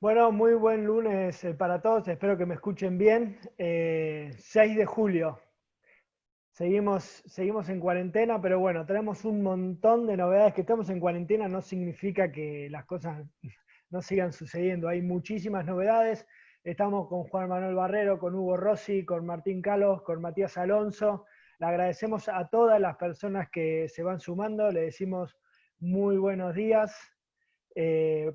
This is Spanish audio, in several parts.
Bueno, muy buen lunes para todos, espero que me escuchen bien. 6 de julio, seguimos en cuarentena, pero bueno, tenemos un montón de novedades. Que estamos en cuarentena no significa que las cosas no sigan sucediendo. Hay muchísimas novedades. Estamos con Juan Manuel Barrero, con Hugo Rossi, con Martín Calos, con Matías Alonso. Le agradecemos a todas las personas que se van sumando, le decimos muy buenos días.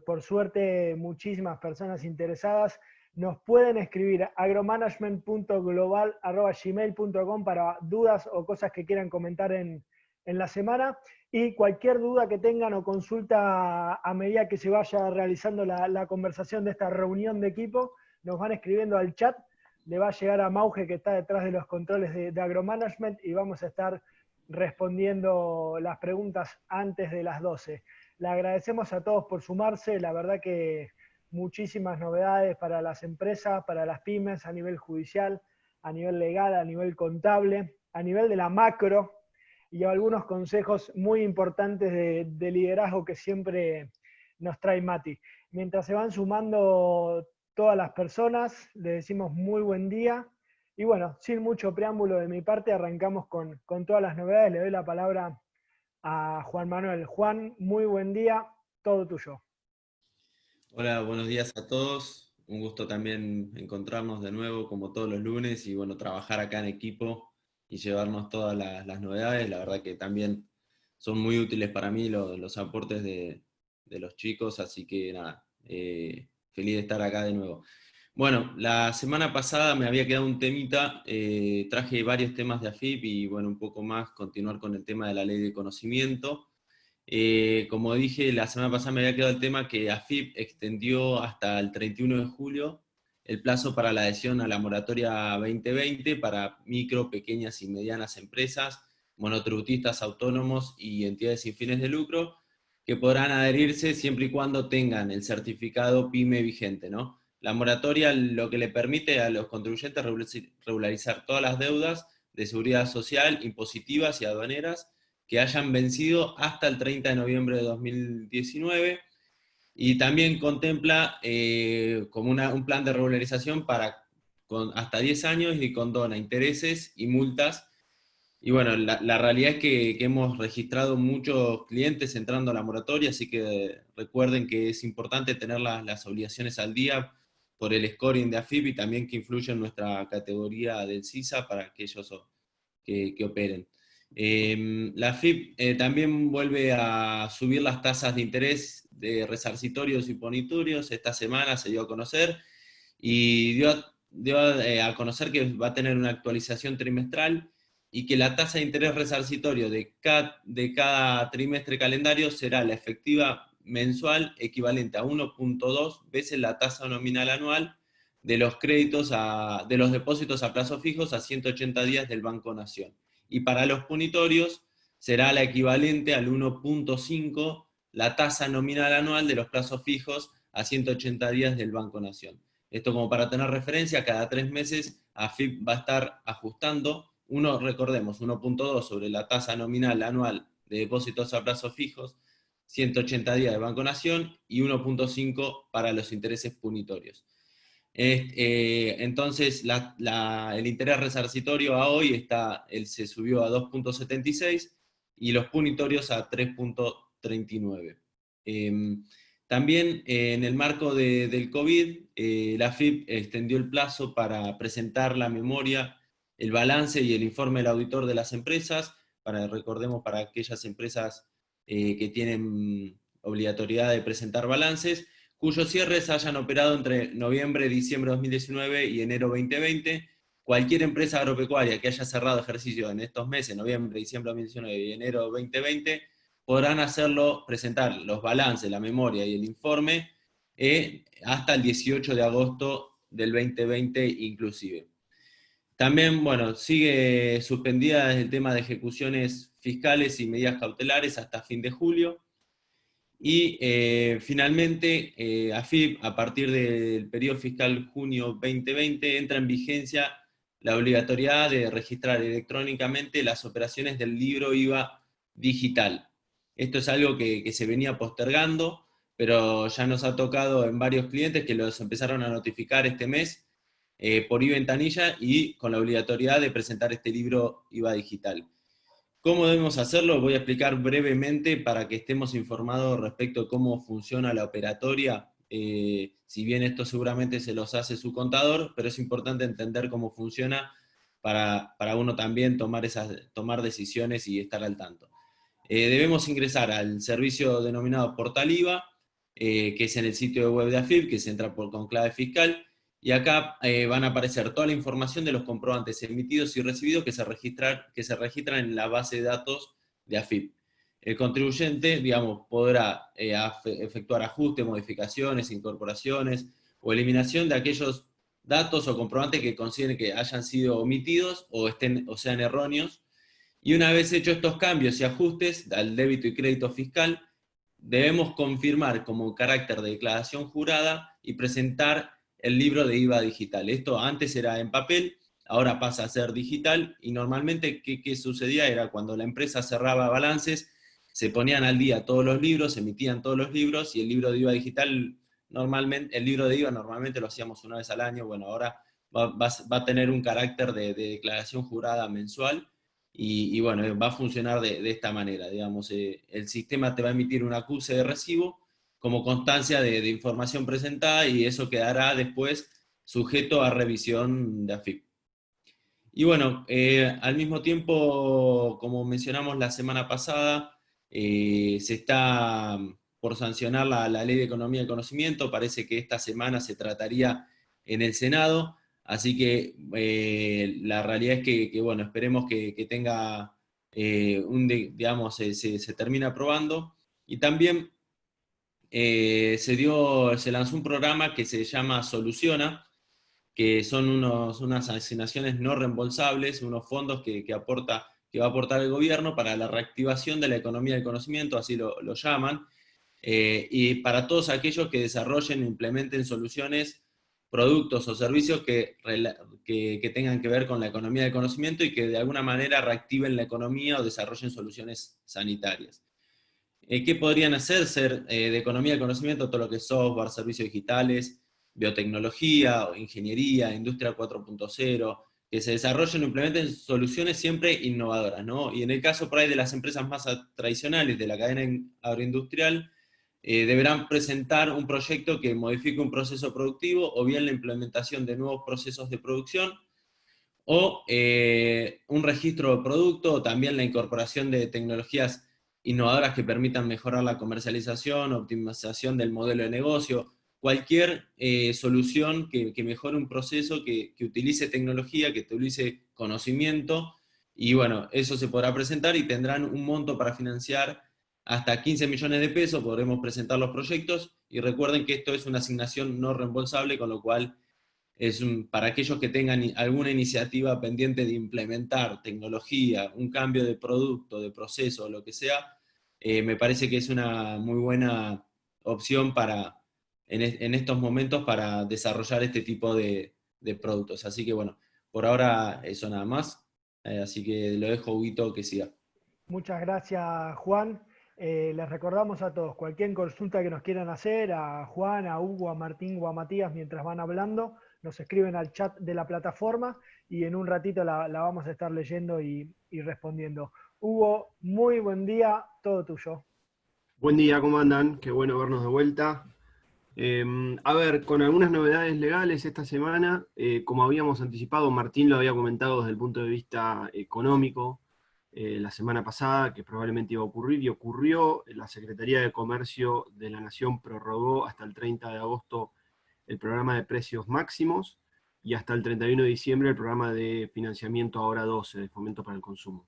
Por suerte, muchísimas personas interesadas. Nos pueden escribir a agromanagement.global@gmail.com para dudas o cosas que quieran comentar en la semana. Y cualquier duda que tengan o consulta a medida que se vaya realizando la conversación de esta reunión de equipo, nos van escribiendo al chat. Le va a llegar a Mauge, que está detrás de los controles de agromanagement, y vamos a estar respondiendo las preguntas antes de las 12. Le agradecemos a todos por sumarse, la verdad que muchísimas novedades para las empresas, para las pymes, a nivel judicial, a nivel legal, a nivel contable, a nivel de la macro, y algunos consejos muy importantes de liderazgo que siempre nos trae Mati. Mientras se van sumando todas las personas, les decimos muy buen día. Y bueno, sin mucho preámbulo de mi parte, arrancamos con todas las novedades. Le doy la palabra a Juan Manuel. Juan, muy buen día, todo tuyo. Hola, buenos días a todos. Un gusto también encontrarnos de nuevo como todos los lunes y bueno, trabajar acá en equipo y llevarnos todas las novedades. La verdad que también son muy útiles para mí los aportes de los chicos, así que nada, feliz de estar acá de nuevo. Bueno, la semana pasada me había quedado un temita, traje varios temas de AFIP y bueno, un poco más, continuar con el tema de la ley de conocimiento. Como dije, la semana pasada me había quedado el tema que AFIP extendió hasta el 31 de julio el plazo para la adhesión a la moratoria 2020 para micro, pequeñas y medianas empresas, monotributistas autónomos y entidades sin fines de lucro, que podrán adherirse siempre y cuando tengan el certificado PYME vigente, ¿no? La moratoria lo que le permite a los contribuyentes regularizar todas las deudas de seguridad social, impositivas y aduaneras que hayan vencido hasta el 30 de noviembre de 2019 y también contempla como un plan de regularización para con hasta 10 años y condona intereses y multas. Y bueno, la realidad es que hemos registrado muchos clientes entrando a la moratoria, así que recuerden que es importante tener las obligaciones al día por el scoring de AFIP y también que influye en nuestra categoría del CISA para aquellos que operen. La FIP también vuelve a subir las tasas de interés de resarcitorios y bonitorios. Esta semana se dio a conocer y dio a conocer que va a tener una actualización trimestral y que la tasa de interés resarcitorio de cada trimestre calendario será la efectiva mensual equivalente a 1.2 veces la tasa nominal anual de los de los depósitos a plazos fijos a 180 días del Banco Nación. Y para los punitorios será la equivalente al 1.5 la tasa nominal anual de los plazos fijos a 180 días del Banco Nación. Esto como para tener referencia, cada 3 meses AFIP va a estar ajustando, recordemos, 1.2 sobre la tasa nominal anual de depósitos a plazos fijos, 180 días de Banco Nación y 1.5 para los intereses punitorios. Entonces, el interés resarcitorio a hoy se subió a 2.76 y los punitorios a 3.39. También en el marco del COVID, la AFIP extendió el plazo para presentar la memoria, el balance y el informe del auditor de las empresas, recordemos, para aquellas empresas que tienen obligatoriedad de presentar balances, cuyos cierres hayan operado entre noviembre y diciembre de 2019 y enero 2020. Cualquier empresa agropecuaria que haya cerrado ejercicio en estos meses, noviembre, diciembre de 2019 y enero 2020, podrán hacerlo, presentar los balances, la memoria y el informe hasta el 18 de agosto del 2020 inclusive. También, bueno, sigue suspendida el tema de ejecuciones fiscales y medidas cautelares hasta fin de julio. Y finalmente, AFIP, a partir del periodo fiscal junio 2020, entra en vigencia la obligatoriedad de registrar electrónicamente las operaciones del libro IVA digital. Esto es algo que se venía postergando pero ya nos ha tocado en varios clientes que los empezaron a notificar este mes por e-ventanilla y con la obligatoriedad de presentar este libro IVA digital. ¿Cómo debemos hacerlo? Voy a explicar brevemente para que estemos informados respecto a cómo funciona la operatoria. Si bien esto seguramente se los hace su contador, pero es importante entender cómo funciona para uno también tomar decisiones y estar al tanto. Debemos ingresar al servicio denominado Portal IVA, que es en el sitio web de AFIP, que se entra con clave fiscal, y acá van a aparecer toda la información de los comprobantes emitidos y recibidos que se registran en la base de datos de AFIP. El contribuyente, digamos, podrá efectuar ajustes, modificaciones, incorporaciones o eliminación de aquellos datos o comprobantes que consideren que hayan sido omitidos o sean erróneos. Y una vez hechos estos cambios y ajustes al débito y crédito fiscal, debemos confirmar como carácter de declaración jurada y presentar el libro de IVA digital. Esto antes era en papel, ahora pasa a ser digital, y normalmente ¿qué sucedía? Era cuando la empresa cerraba balances, se ponían al día todos los libros, se emitían todos los libros, y el libro de IVA digital, el libro de IVA normalmente lo hacíamos una vez al año. Bueno, ahora va a tener un carácter de declaración jurada mensual, y bueno, va a funcionar de esta manera, digamos, el sistema te va a emitir un acuse de recibo como constancia de información presentada, y eso quedará después sujeto a revisión de AFIP. Y bueno, al mismo tiempo, como mencionamos la semana pasada, se está por sancionar la Ley de Economía y Conocimiento. Parece que esta semana se trataría en el Senado, así que la realidad es que bueno, esperemos que tenga, digamos, se termine aprobando. Y también se lanzó un programa que se llama Soluciona, que son unas asignaciones no reembolsables, unos fondos que va a aportar el gobierno para la reactivación de la economía del conocimiento, así lo llaman, y para todos aquellos que desarrollen e implementen soluciones, productos o servicios que tengan que ver con la economía del conocimiento y que de alguna manera reactiven la economía o desarrollen soluciones sanitarias. ¿Qué podrían hacer? Ser de economía del conocimiento, todo lo que es software, servicios digitales, biotecnología, ingeniería, industria 4.0, que se desarrollen o implementen soluciones siempre innovadoras, ¿no? Y en el caso por ahí de las empresas más tradicionales de la cadena agroindustrial, deberán presentar un proyecto que modifique un proceso productivo, o bien la implementación de nuevos procesos de producción, o un registro de producto, o también la incorporación de tecnologías innovadoras que permitan mejorar la comercialización, optimización del modelo de negocio, cualquier solución que mejore un proceso, que utilice tecnología, que utilice conocimiento, y bueno, eso se podrá presentar y tendrán un monto para financiar hasta 15 millones de pesos, podremos presentar los proyectos, y recuerden que esto es una asignación no reembolsable, con lo cual para aquellos que tengan alguna iniciativa pendiente de implementar tecnología, un cambio de producto, de proceso, lo que sea, me parece que es una muy buena opción en estos momentos para desarrollar este tipo de productos. Así que bueno, por ahora eso nada más. Así que lo dejo a Huguito que siga. Muchas gracias, Juan. Les recordamos a todos, cualquier consulta que nos quieran hacer, a Juan, a Hugo, a Martín o a Matías mientras van hablando, nos escriben al chat de la plataforma y en un ratito la vamos a estar leyendo y respondiendo. Hugo, muy buen día, todo tuyo. Buen día, ¿cómo andan? Qué bueno vernos de vuelta. A ver, con algunas novedades legales esta semana, como habíamos anticipado, Martín lo había comentado desde el punto de vista económico la semana pasada, que probablemente iba a ocurrir, y ocurrió. La Secretaría de Comercio de la Nación prorrogó hasta el 30 de agosto el programa de precios máximos, y hasta el 31 de diciembre el programa de financiamiento Ahora 12, de Fomento para el Consumo,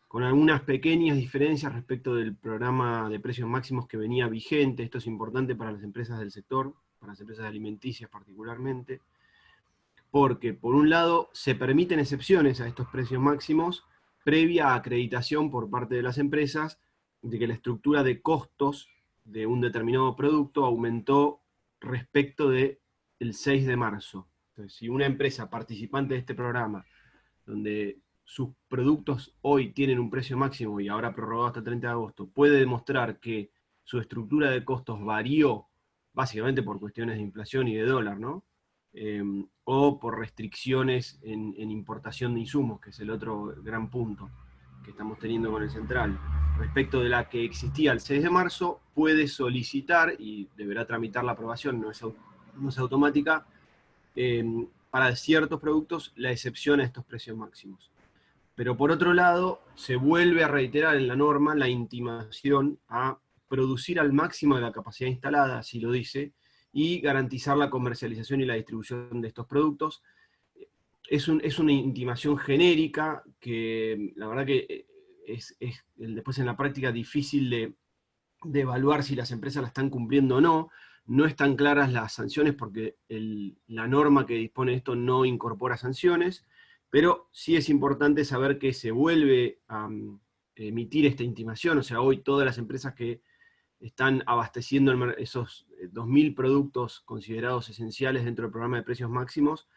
con algunas pequeñas diferencias respecto del programa de precios máximos que venía vigente. Esto es importante para las empresas del sector, para las empresas alimenticias particularmente, porque por un lado se permiten excepciones a estos precios máximos previa acreditación por parte de las empresas de que la estructura de costos de un determinado producto aumentó respecto del 6 de marzo. Entonces, si una empresa participante de este programa, donde sus productos hoy tienen un precio máximo y ahora prorrogado hasta el 30 de agosto, puede demostrar que su estructura de costos varió, básicamente por cuestiones de inflación y de dólar, ¿no? O por restricciones en importación de insumos, que es el otro gran punto que estamos teniendo con el central. Respecto de la que existía el 6 de marzo, puede solicitar, y deberá tramitar la aprobación, no es automática, para ciertos productos la excepción a estos precios máximos. Pero por otro lado, se vuelve a reiterar en la norma la intimación a producir al máximo de la capacidad instalada, así lo dice, y garantizar la comercialización y la distribución de estos productos. Es una intimación genérica que la verdad que es después en la práctica difícil de evaluar si las empresas la están cumpliendo o no. No están claras las sanciones porque la norma que dispone de esto no incorpora sanciones, pero sí es importante saber que se vuelve a emitir esta intimación. O sea, hoy todas las empresas que están abasteciendo esos 2.000 productos considerados esenciales dentro del programa de precios máximos,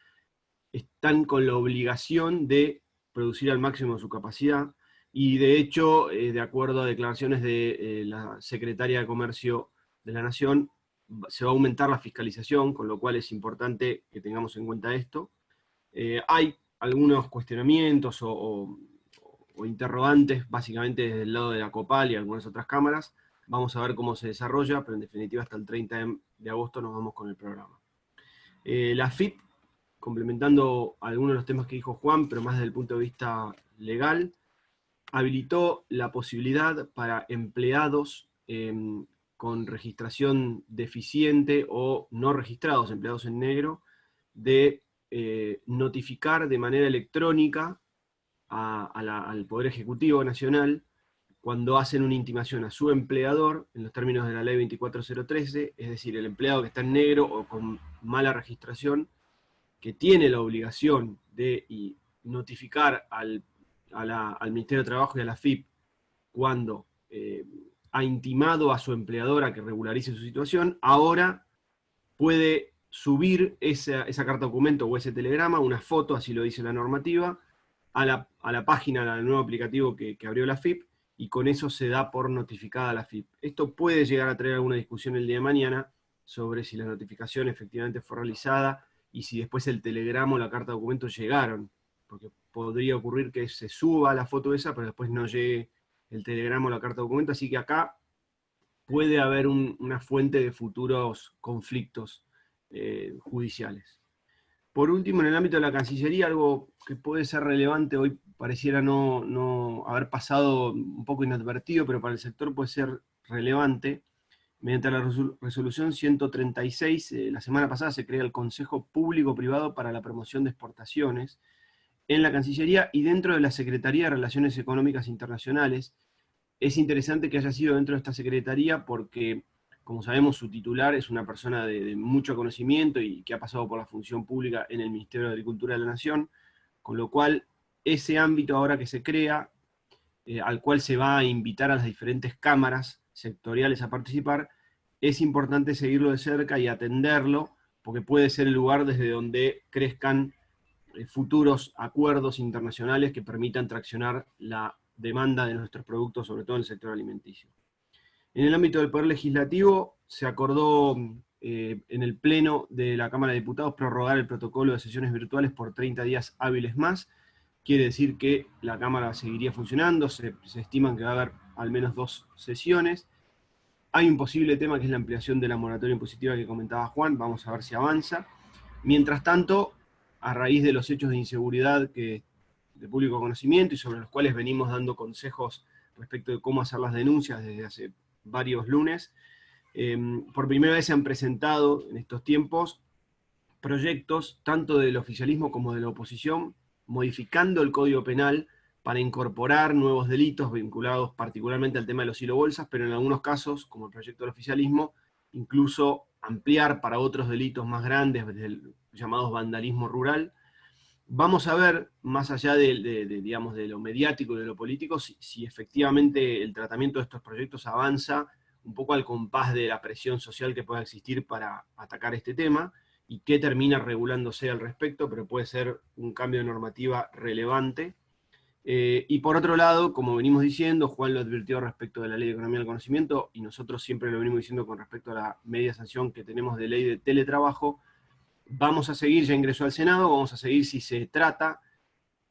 están con la obligación de producir al máximo su capacidad, y de hecho, de acuerdo a declaraciones de la Secretaria de Comercio de la Nación, se va a aumentar la fiscalización, con lo cual es importante que tengamos en cuenta esto. Hay algunos cuestionamientos o interrogantes, básicamente desde el lado de la COPAL y algunas otras cámaras. Vamos a ver cómo se desarrolla, pero en definitiva hasta el 30 de agosto nos vamos con el programa. La FIP, complementando algunos de los temas que dijo Juan, pero más desde el punto de vista legal, habilitó la posibilidad para empleados con registración deficiente o no registrados, empleados en negro, de notificar de manera electrónica al Poder Ejecutivo Nacional cuando hacen una intimación a su empleador, en los términos de la ley 24013, es decir, el empleado que está en negro o con mala registración, que tiene la obligación de notificar al Ministerio de Trabajo y a la FIP cuando ha intimado a su empleador a que regularice su situación, ahora puede subir esa carta documento o ese telegrama, una foto, así lo dice la normativa, a la página, al nuevo aplicativo que abrió la FIP, y con eso se da por notificada a la FIP. Esto puede llegar a traer alguna discusión el día de mañana sobre si la notificación efectivamente fue realizada y si después el telegrama o la carta de documento llegaron, porque podría ocurrir que se suba la foto esa, pero después no llegue el telegrama o la carta de documento, así que acá puede haber una fuente de futuros conflictos judiciales. Por último, en el ámbito de la Cancillería, algo que puede ser relevante, hoy pareciera no haber pasado un poco inadvertido, pero para el sector puede ser relevante. Mediante la resolución 136, la semana pasada se crea el Consejo Público-Privado para la Promoción de Exportaciones en la Cancillería y dentro de la Secretaría de Relaciones Económicas Internacionales. Es interesante que haya sido dentro de esta secretaría porque, como sabemos, su titular es una persona de mucho conocimiento y que ha pasado por la función pública en el Ministerio de Agricultura de la Nación, con lo cual ese ámbito ahora que se crea, al cual se va a invitar a las diferentes cámaras sectoriales a participar, es importante seguirlo de cerca y atenderlo, porque puede ser el lugar desde donde crezcan futuros acuerdos internacionales que permitan traccionar la demanda de nuestros productos, sobre todo en el sector alimenticio. En el ámbito del Poder Legislativo, se acordó en el Pleno de la Cámara de Diputados prorrogar el protocolo de sesiones virtuales por 30 días hábiles más. Quiere decir que la Cámara seguiría funcionando, se estiman que va a haber al menos 2 sesiones. Hay un posible tema que es la ampliación de la moratoria impositiva que comentaba Juan, vamos a ver si avanza. Mientras tanto, a raíz de los hechos de inseguridad de público conocimiento y sobre los cuales venimos dando consejos respecto de cómo hacer las denuncias desde hace varios lunes, por primera vez se han presentado en estos tiempos proyectos tanto del oficialismo como de la oposición modificando el Código Penal para incorporar nuevos delitos vinculados particularmente al tema de los silobolsas, pero en algunos casos, como el proyecto del oficialismo, incluso ampliar para otros delitos más grandes, llamados vandalismo rural. Vamos a ver, más allá digamos, de lo mediático y de lo político, si efectivamente el tratamiento de estos proyectos avanza un poco al compás de la presión social que pueda existir para atacar este tema, y qué termina regulándose al respecto, pero puede ser un cambio de normativa relevante. Y por otro lado, como venimos diciendo, Juan lo advirtió respecto de la Ley de Economía del Conocimiento, y nosotros siempre lo venimos diciendo con respecto a la media sanción que tenemos de ley de teletrabajo. Vamos a seguir, ya ingresó al Senado, vamos a seguir si se trata.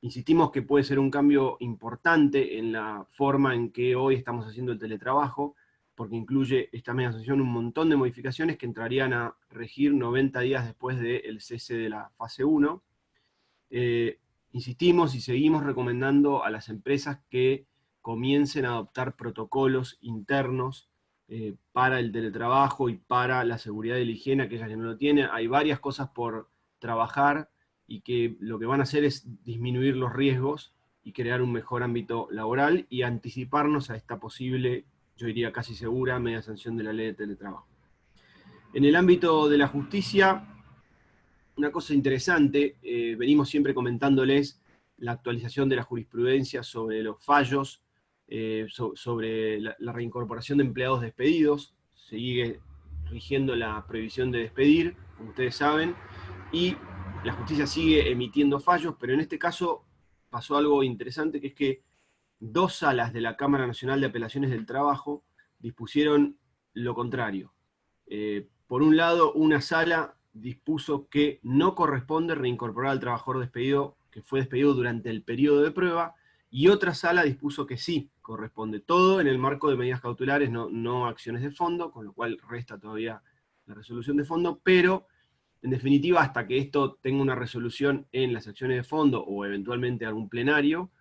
Insistimos que puede ser un cambio importante en la forma en que hoy estamos haciendo el teletrabajo, porque incluye esta media sanción un montón de modificaciones que entrarían a regir 90 días después del cese de la fase 1. Insistimos y seguimos recomendando a las empresas que comiencen a adoptar protocolos internos para el teletrabajo y para la seguridad y la higiene, aquellas que no lo tienen. Hay varias cosas por trabajar y que lo que van a hacer es disminuir los riesgos y crear un mejor ámbito laboral y anticiparnos a esta posible, yo diría casi segura, media sanción de la ley de teletrabajo. En el ámbito de la justicia, una cosa interesante, venimos siempre comentándoles la actualización de la jurisprudencia sobre los fallos, sobre la reincorporación de empleados despedidos. Sigue rigiendo la prohibición de despedir, como ustedes saben, y la justicia sigue emitiendo fallos, pero en este caso pasó algo interesante, que es que 2 salas de la Cámara Nacional de Apelaciones del Trabajo dispusieron lo contrario. Por un lado, una sala dispuso que no corresponde reincorporar al trabajador despedido que fue despedido durante el periodo de prueba, y otra sala dispuso que sí corresponde. Todo en el marco de medidas cautelares, no acciones de fondo, con lo cual resta todavía la resolución de fondo, pero en definitiva, hasta que esto tenga una resolución en las acciones de fondo o eventualmente algún plenario,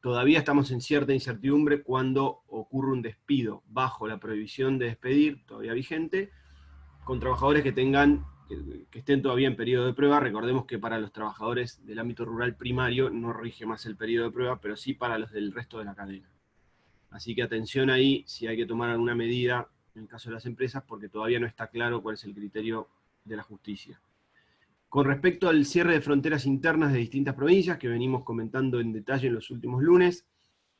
todavía estamos en cierta incertidumbre cuando ocurre un despido bajo la prohibición de despedir, todavía vigente, con trabajadores que estén todavía en periodo de prueba. Recordemos que para los trabajadores del ámbito rural primario no rige más el periodo de prueba, pero sí para los del resto de la cadena. Así que atención ahí si hay que tomar alguna medida en el caso de las empresas, porque todavía no está claro cuál es el criterio de la justicia. Con respecto al cierre de fronteras internas de distintas provincias, que venimos comentando en detalle en los últimos lunes,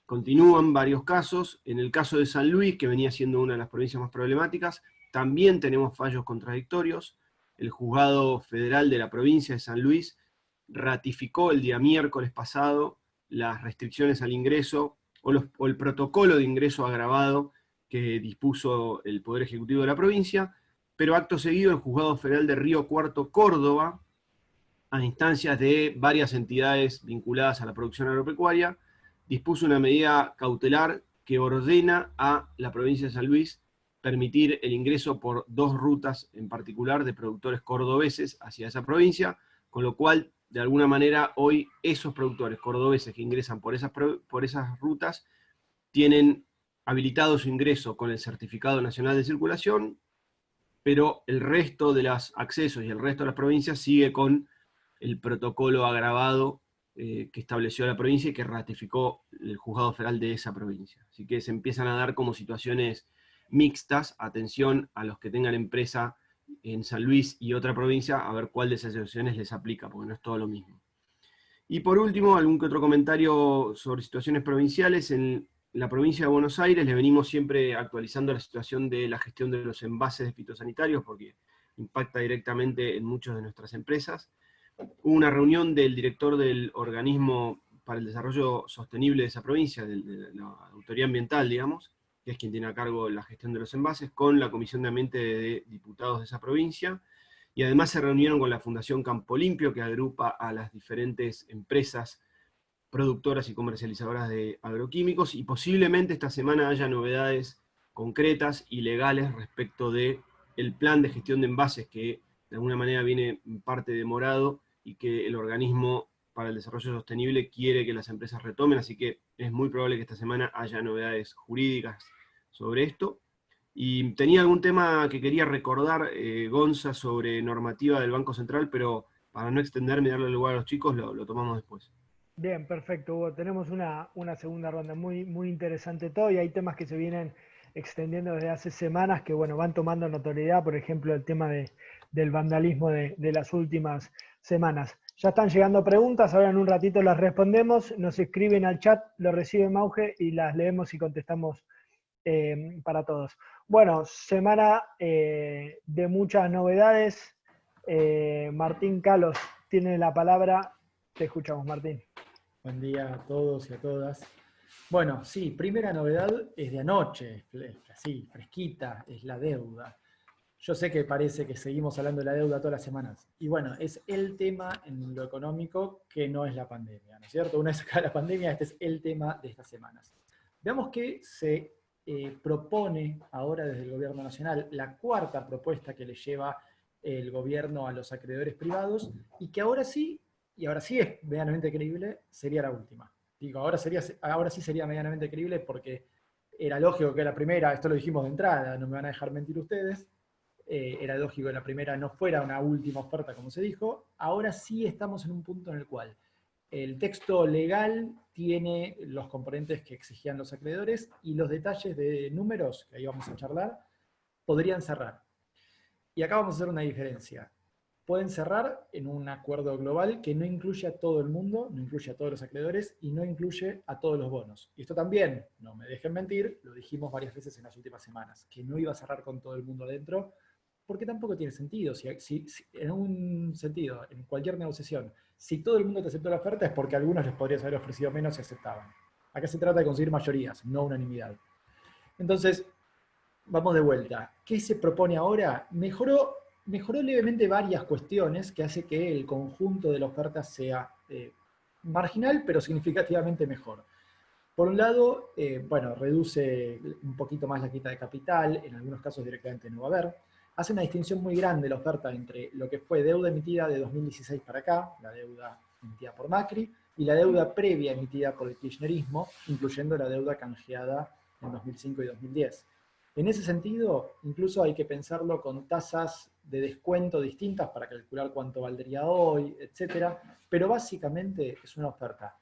continúan varios casos. En el caso de San Luis, que venía siendo una de las provincias más problemáticas, también tenemos fallos contradictorios. El Juzgado Federal de la provincia de San Luis ratificó el día miércoles pasado las restricciones al ingreso o el protocolo de ingreso agravado que dispuso el Poder Ejecutivo de la provincia, pero acto seguido el Juzgado Federal de Río Cuarto, Córdoba, a instancias de varias entidades vinculadas a la producción agropecuaria, dispuso una medida cautelar que ordena a la provincia de San Luis permitir el ingreso por 2 rutas en particular de productores cordobeses hacia esa provincia, con lo cual, de alguna manera, hoy esos productores cordobeses que ingresan por esas rutas tienen habilitado su ingreso con el Certificado Nacional de Circulación, pero el resto de los accesos y el resto de las provincias sigue con el protocolo agravado que estableció la provincia y que ratificó el Juzgado Federal de esa provincia. Así que se empiezan a dar como situaciones mixtas. Atención a los que tengan empresa en San Luis y otra provincia, a ver cuál de esas situaciones les aplica, porque no es todo lo mismo. Y por último, algún que otro comentario sobre situaciones provinciales. En la provincia de Buenos Aires le venimos siempre actualizando la situación de la gestión de los envases fitosanitarios, porque impacta directamente en muchas de nuestras empresas. Hubo una reunión del director del Organismo para el Desarrollo Sostenible de esa provincia, de la Autoridad Ambiental, digamos, que es quien tiene a cargo la gestión de los envases, con la Comisión de Ambiente de diputados de esa provincia, y además se reunieron con la Fundación Campo Limpio, que agrupa a las diferentes empresas productoras y comercializadoras de agroquímicos, y posiblemente esta semana haya novedades concretas y legales respecto del plan de gestión de envases, que de alguna manera viene en parte demorado y que el Organismo para el Desarrollo Sostenible quiere que las empresas retomen, así que es muy probable que esta semana haya novedades jurídicas sobre esto. Y tenía algún tema que quería recordar, Gonza, sobre normativa del Banco Central, pero para no extenderme y darle lugar a los chicos, lo tomamos después. Bien, perfecto, Hugo. Tenemos una segunda ronda muy, muy interesante todo, y hay temas que se vienen extendiendo desde hace semanas que, bueno, van tomando notoriedad, por ejemplo, el tema del vandalismo de las últimas semanas. Ya están llegando preguntas, ahora en un ratito las respondemos, nos escriben al chat, lo recibe Mauge y las leemos y contestamos para todos. Bueno, semana de muchas novedades. Martín Calos tiene la palabra. Te escuchamos, Martín. Buen día a todos y a todas. Bueno, sí, primera novedad es de anoche, así, fresquita, es la deuda. Yo sé que parece que seguimos hablando de la deuda todas las semanas. Y bueno, es el tema en lo económico que no es la pandemia, ¿no es cierto? Una vez acá la pandemia, este es el tema de estas semanas. Veamos que se propone ahora desde el gobierno nacional la cuarta propuesta que le lleva el gobierno a los acreedores privados y que ahora sí, y ahora sí es medianamente creíble, sería la última. Digo, ahora sí sería medianamente creíble porque era lógico que la primera, esto lo dijimos de entrada, no me van a dejar mentir ustedes, era lógico que la primera no fuera una última oferta como se dijo, ahora sí estamos en un punto en el cual el texto legal tiene los componentes que exigían los acreedores y los detalles de números, que ahí vamos a charlar, podrían cerrar. Y acá vamos a hacer una diferencia. Pueden cerrar en un acuerdo global que no incluye a todo el mundo, no incluye a todos los acreedores y no incluye a todos los bonos. Y esto también, no me dejen mentir, lo dijimos varias veces en las últimas semanas, que no iba a cerrar con todo el mundo adentro, porque tampoco tiene sentido. Si en un sentido, en cualquier negociación, si todo el mundo te aceptó la oferta es porque a algunos les podrías haber ofrecido menos y aceptaban. Acá se trata de conseguir mayorías, no unanimidad. Entonces, vamos de vuelta. ¿Qué se propone ahora? Mejoró levemente varias cuestiones que hace que el conjunto de la oferta sea marginal, pero significativamente mejor. Por un lado, bueno, reduce un poquito más la quita de capital, en algunos casos directamente no va a haber. Hace una distinción muy grande la oferta entre lo que fue deuda emitida de 2016 para acá, la deuda emitida por Macri, y la deuda previa emitida por el kirchnerismo, incluyendo la deuda canjeada en 2005 y 2010. En ese sentido, incluso hay que pensarlo con tasas de descuento distintas para calcular cuánto valdría hoy, etc. Pero básicamente es una oferta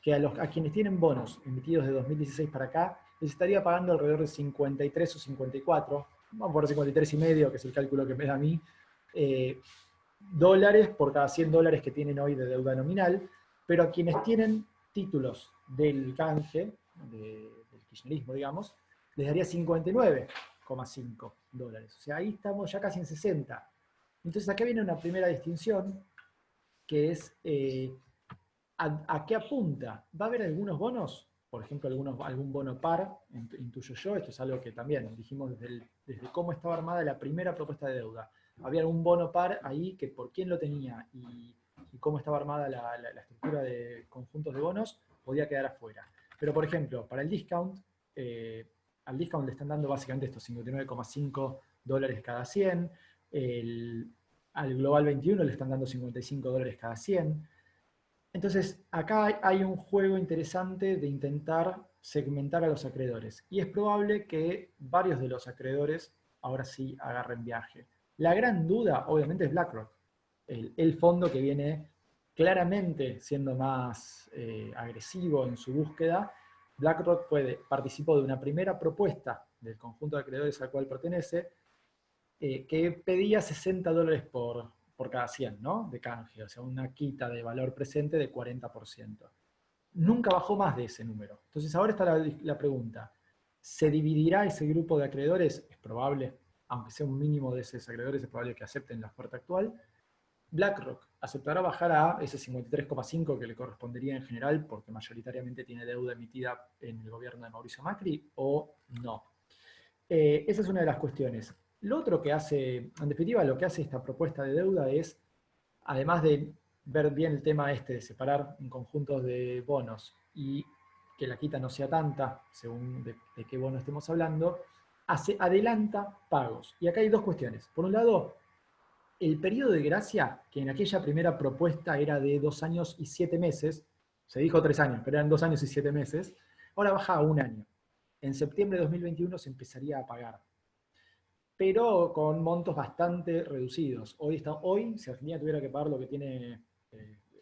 que a quienes tienen bonos emitidos de 2016 para acá, les estaría pagando alrededor de 53 o 54, vamos por 53 y medio, que es el cálculo que me da a mí, dólares por cada 100 dólares que tienen hoy de deuda nominal, pero a quienes tienen títulos del canje, del kirchnerismo, digamos, les daría 59,5 dólares. O sea, ahí estamos ya casi en 60. Entonces acá viene una primera distinción, que es ¿a qué apunta? ¿Va a haber algunos bonos? Por ejemplo, algún bono par, intuyo yo, esto es algo que también dijimos desde cómo estaba armada la primera propuesta de deuda. Había algún bono par ahí que por quién lo tenía y cómo estaba armada la estructura de conjuntos de bonos, podía quedar afuera. Pero, por ejemplo, para el discount, al discount le están dando básicamente estos 59,5 dólares cada 100, al Global 21 le están dando 55 dólares cada 100. Entonces, acá hay un juego interesante de intentar segmentar a los acreedores. Y es probable que varios de los acreedores ahora sí agarren viaje. La gran duda, obviamente, es BlackRock, el fondo que viene claramente siendo más agresivo en su búsqueda. BlackRock participó de una primera propuesta del conjunto de acreedores al cual pertenece, que pedía 60 dólares por cada 100, ¿no? De canje, o sea, una quita de valor presente de 40%. Nunca bajó más de ese número. Entonces ahora está la pregunta, ¿se dividirá ese grupo de acreedores? Es probable, aunque sea un mínimo de esos acreedores, es probable que acepten la oferta actual. BlackRock aceptará bajar a ese 53,5 que le correspondería en general, porque mayoritariamente tiene deuda emitida en el gobierno de Mauricio Macri, o no. Esa es una de las cuestiones. Lo otro que hace, en definitiva, lo que hace esta propuesta de deuda es, además de ver bien el tema de separar en conjuntos de bonos y que la quita no sea tanta, según de qué bono estemos hablando, adelanta pagos. Y acá hay dos cuestiones. Por un lado, el periodo de gracia, que en aquella primera propuesta era de 2 años y 7 meses, se dijo 3 años, pero eran 2 años y 7 meses, ahora baja a 1 año. En septiembre de 2021 se empezaría a pagar, pero con montos bastante reducidos. Hoy, si Argentina tuviera que pagar lo que tiene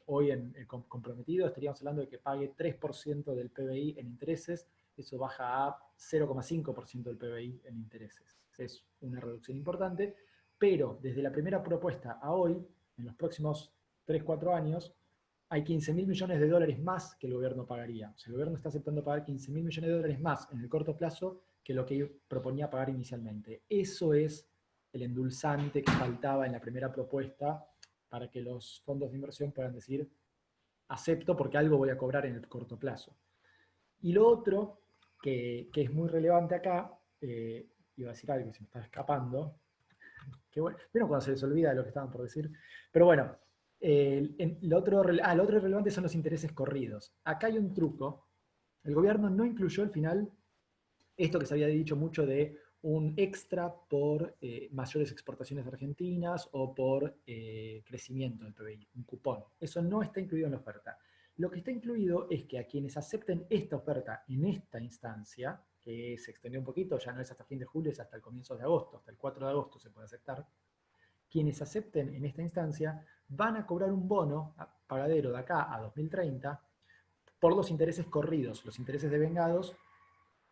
hoy comprometido, estaríamos hablando de que pague 3% del PBI en intereses, eso baja a 0,5% del PBI en intereses. Es una reducción importante, pero desde la primera propuesta a hoy, en los próximos 3-4 años, hay 15.000 millones de dólares más que el gobierno pagaría. O sea, el gobierno está aceptando pagar 15.000 millones de dólares más en el corto plazo que lo que proponía pagar inicialmente. Eso es el endulzante que faltaba en la primera propuesta para que los fondos de inversión puedan decir, acepto porque algo voy a cobrar en el corto plazo. Y lo otro, que es muy relevante acá, iba a decir algo, se me está escapando, que bueno, ¿vieron cuando se les olvida de lo que estaban por decir? Pero bueno, lo otro relevante son los intereses corridos. Acá hay un truco. El gobierno no incluyó al final esto que se había dicho mucho de un extra por mayores exportaciones argentinas o por crecimiento del PBI, un cupón. Eso no está incluido en la oferta. Lo que está incluido es que a quienes acepten esta oferta en esta instancia, que se extendió un poquito, ya no es hasta fin de julio, es hasta el comienzo de agosto, hasta el 4 de agosto se puede aceptar, quienes acepten en esta instancia van a cobrar un bono pagadero de acá a 2030 por los intereses corridos, los intereses devengados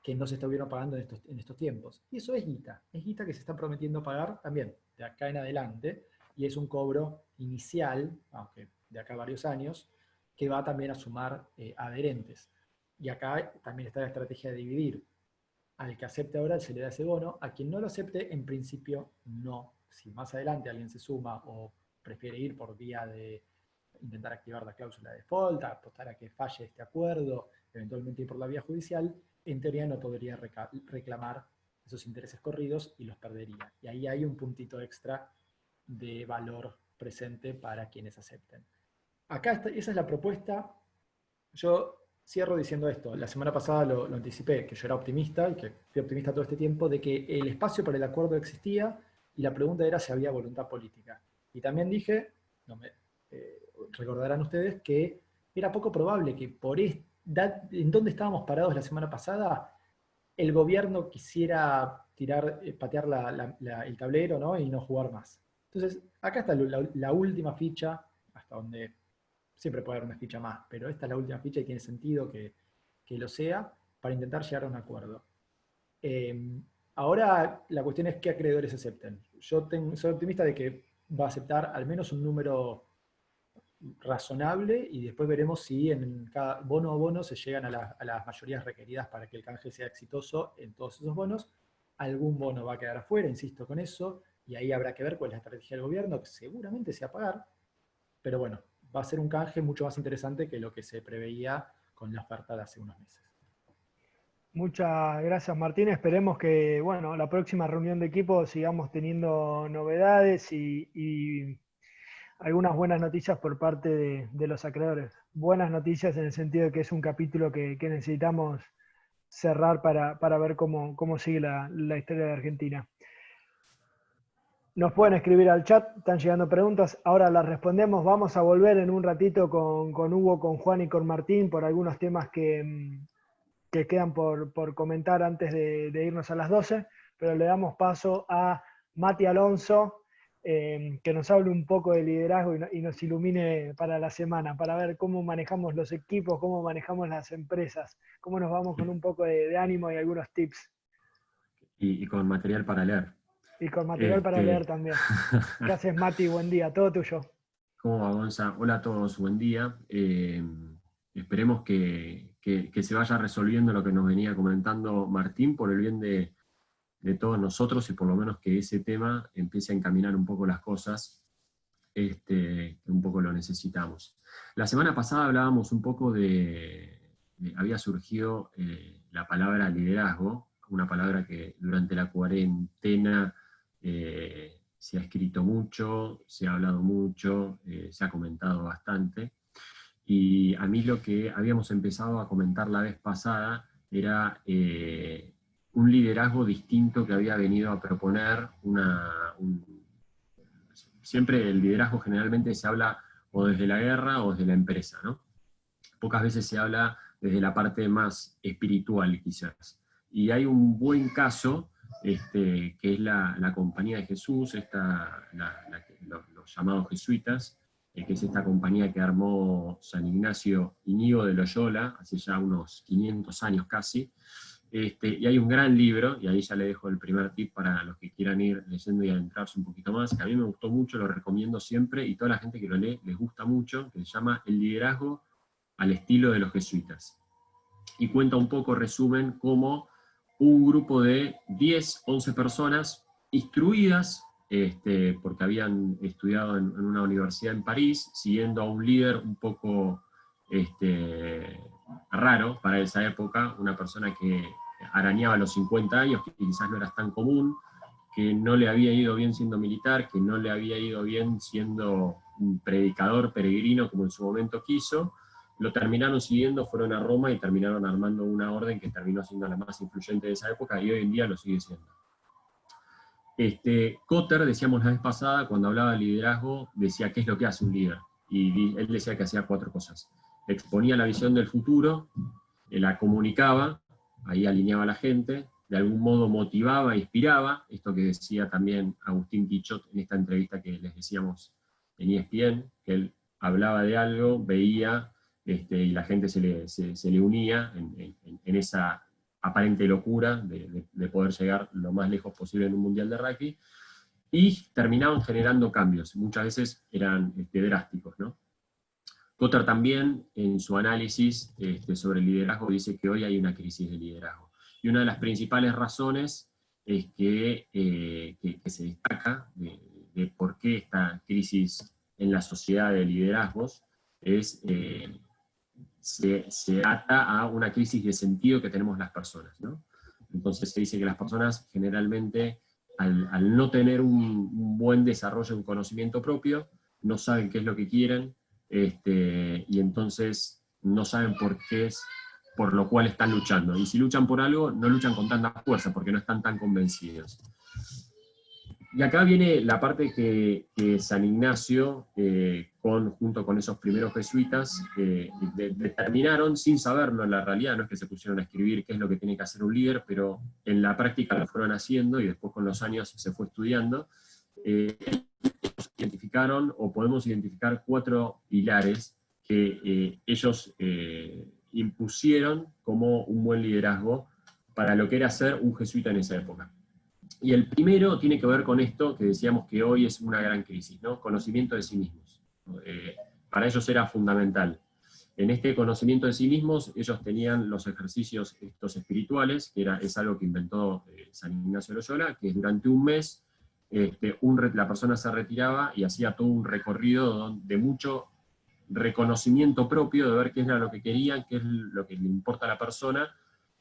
que no se estuvieron pagando en estos tiempos. Y eso es guita que se está prometiendo pagar también de acá en adelante, y es un cobro inicial, aunque de acá a varios años, que va también a sumar adherentes. Y acá también está la estrategia de dividir. Al que acepte ahora se le da ese bono, a quien no lo acepte, en principio no. Si más adelante alguien se suma o prefiere ir por vía de intentar activar la cláusula de default, apostar a que falle este acuerdo, eventualmente ir por la vía judicial, en teoría no podría reclamar esos intereses corridos y los perdería. Y ahí hay un puntito extra de valor presente para quienes acepten. Acá esa es la propuesta. Yo cierro diciendo esto. La semana pasada lo anticipé, que yo era optimista y que fui optimista todo este tiempo de que el espacio para el acuerdo existía y la pregunta era si había voluntad política. Y también dije, recordarán ustedes, que era poco probable que en donde estábamos parados la semana pasada, el gobierno quisiera patear el tablero, ¿no? Y no jugar más. Entonces, acá está la última ficha, hasta donde siempre puede haber una ficha más, pero esta es la última ficha y tiene sentido que lo sea para intentar llegar a un acuerdo. Ahora la cuestión es qué acreedores acepten. Yo soy optimista de que va a aceptar al menos un número razonable y después veremos si en cada bono o bono se llegan a las mayorías requeridas para que el canje sea exitoso en todos esos bonos. Algún bono va a quedar afuera, insisto con eso, y ahí habrá que ver cuál es la estrategia del gobierno, que seguramente sea pagar, pero bueno, va a ser un canje mucho más interesante que lo que se preveía con la oferta de hace unos meses. Muchas gracias, Martín. Esperemos que, bueno, la próxima reunión de equipo sigamos teniendo novedades y algunas buenas noticias por parte de los acreedores. Buenas noticias en el sentido de que es un capítulo que necesitamos cerrar para ver cómo sigue la historia de Argentina. Nos pueden escribir al chat, están llegando preguntas, ahora las respondemos. Vamos a volver en un ratito con Hugo, con Juan y con Martín por algunos temas que quedan por comentar antes de irnos a las 12, pero le damos paso a Mati Alonso, que nos hable un poco de liderazgo y nos ilumine para la semana, para ver cómo manejamos los equipos, cómo manejamos las empresas, cómo nos vamos con un poco de ánimo y algunos tips. Y con material para leer. Y con material para leer también. ¿Qué haces, Mati? Buen día, todo tuyo. ¿Cómo va, Gonza? Hola a todos, buen día. Esperemos que se vaya resolviendo lo que nos venía comentando Martín por el bien de todos nosotros y por lo menos que ese tema empiece a encaminar un poco las cosas, que un poco lo necesitamos. La semana pasada hablábamos un poco había surgido la palabra liderazgo, una palabra que durante la cuarentena se ha escrito mucho, se ha hablado mucho, se ha comentado bastante. Y a mí lo que habíamos empezado a comentar la vez pasada era un liderazgo distinto que había venido a proponer siempre el liderazgo generalmente se habla o desde la guerra o desde la empresa, ¿no? Pocas veces se habla desde la parte más espiritual, quizás. Y hay un buen caso, que es la Compañía de Jesús, los llamados jesuitas, que es esta compañía que armó San Ignacio Íñigo de Loyola, hace ya unos 500 años casi. Y hay un gran libro, y ahí ya le dejo el primer tip para los que quieran ir leyendo y adentrarse un poquito más, que a mí me gustó mucho, lo recomiendo siempre, y toda la gente que lo lee les gusta mucho, que se llama El liderazgo al estilo de los jesuitas. Y cuenta un poco, resumen, cómo un grupo de 10, 11 personas instruidas, porque habían estudiado en una universidad en París, siguiendo a un líder un poco raro para esa época, una persona que arañaba los 50 años, que quizás no era tan común, que no le había ido bien siendo militar, que no le había ido bien siendo un predicador peregrino como en su momento quiso. Lo terminaron siguiendo, fueron a Roma y terminaron armando una orden que terminó siendo la más influyente de esa época y hoy en día lo sigue siendo. Kotter, decíamos la vez pasada, cuando hablaba de liderazgo, decía qué es lo que hace un líder. Y él decía que hacía 4 cosas. Exponía la visión del futuro, la comunicaba, ahí alineaba a la gente, de algún modo motivaba, inspiraba, esto que decía también Agustín Quichot en esta entrevista que les decíamos en ESPN, que él hablaba de algo, veía, y la gente se le unía en esa aparente locura de poder llegar lo más lejos posible en un mundial de rugby, y terminaban generando cambios, muchas veces eran drásticos, ¿no? Kotter también, en su análisis sobre el liderazgo, dice que hoy hay una crisis de liderazgo. Y una de las principales razones es que se destaca de por qué esta crisis en la sociedad de liderazgos se ata a una crisis de sentido que tenemos las personas, ¿no? Entonces se dice que las personas generalmente, al no tener un buen desarrollo, un conocimiento propio, no saben qué es lo que quieren, y entonces no saben por lo cual están luchando. Y si luchan por algo, no luchan con tanta fuerza, porque no están tan convencidos. Y acá viene la parte que San Ignacio, junto con esos primeros jesuitas, determinaron, sin saberlo en la realidad, no es que se pusieron a escribir qué es lo que tiene que hacer un líder, pero en la práctica lo fueron haciendo, y después con los años se fue estudiando. Identificaron, o podemos identificar 4 pilares que ellos impusieron como un buen liderazgo para lo que era ser un jesuita en esa época. Y el primero tiene que ver con esto que decíamos que hoy es una gran crisis, ¿no? Conocimiento de sí mismos. Para ellos era fundamental. En este conocimiento de sí mismos, ellos tenían los ejercicios estos espirituales, que es algo que inventó San Ignacio de Loyola, que durante un mes la persona se retiraba y hacía todo un recorrido de mucho reconocimiento propio, de ver qué era lo que querían, qué es lo que le importa a la persona,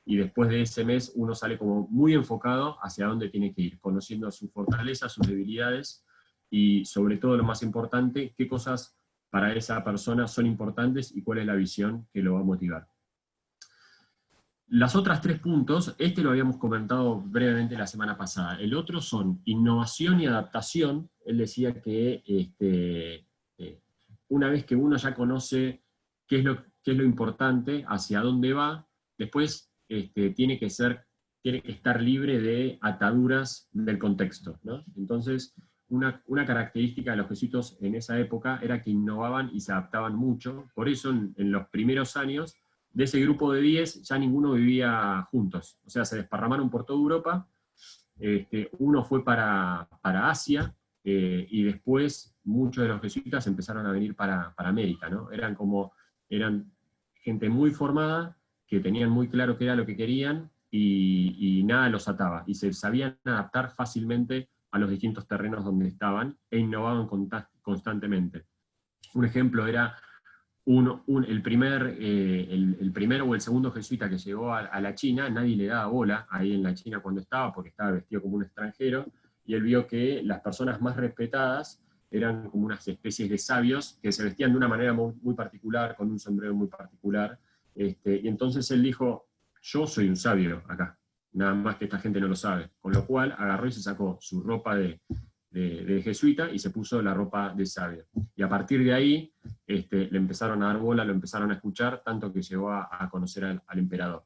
y después de ese mes uno sale como muy enfocado hacia dónde tiene que ir, conociendo sus fortalezas, sus debilidades, y sobre todo lo más importante, qué cosas para esa persona son importantes y cuál es la visión que lo va a motivar. Las otras 3 puntos, lo habíamos comentado brevemente la semana pasada. El otro son innovación y adaptación. Él decía que una vez que uno ya conoce qué es lo importante, hacia dónde va, después tiene que estar libre de ataduras del contexto, ¿no? Entonces, una característica de los jesuitas en esa época era que innovaban y se adaptaban mucho. Por eso en los primeros años, de ese grupo de 10, ya ninguno vivía juntos. O sea, se desparramaron por toda Europa. Uno fue para Asia, y después muchos de los jesuitas empezaron a venir para América, ¿no? Eran gente muy formada, que tenían muy claro qué era lo que querían, y nada los ataba. Y se sabían adaptar fácilmente a los distintos terrenos donde estaban, e innovaban constantemente. Un ejemplo era el primero o el segundo jesuita que llegó a la China. Nadie le daba bola ahí en la China cuando estaba, porque estaba vestido como un extranjero, y él vio que las personas más respetadas eran como unas especies de sabios que se vestían de una manera muy, muy particular, con un sombrero muy particular, y entonces él dijo, yo soy un sabio acá, nada más que esta gente no lo sabe, con lo cual agarró y se sacó su ropa de jesuita y se puso la ropa de sabio. Y a partir de ahí le empezaron a dar bola, lo empezaron a escuchar, tanto que llegó a conocer al emperador.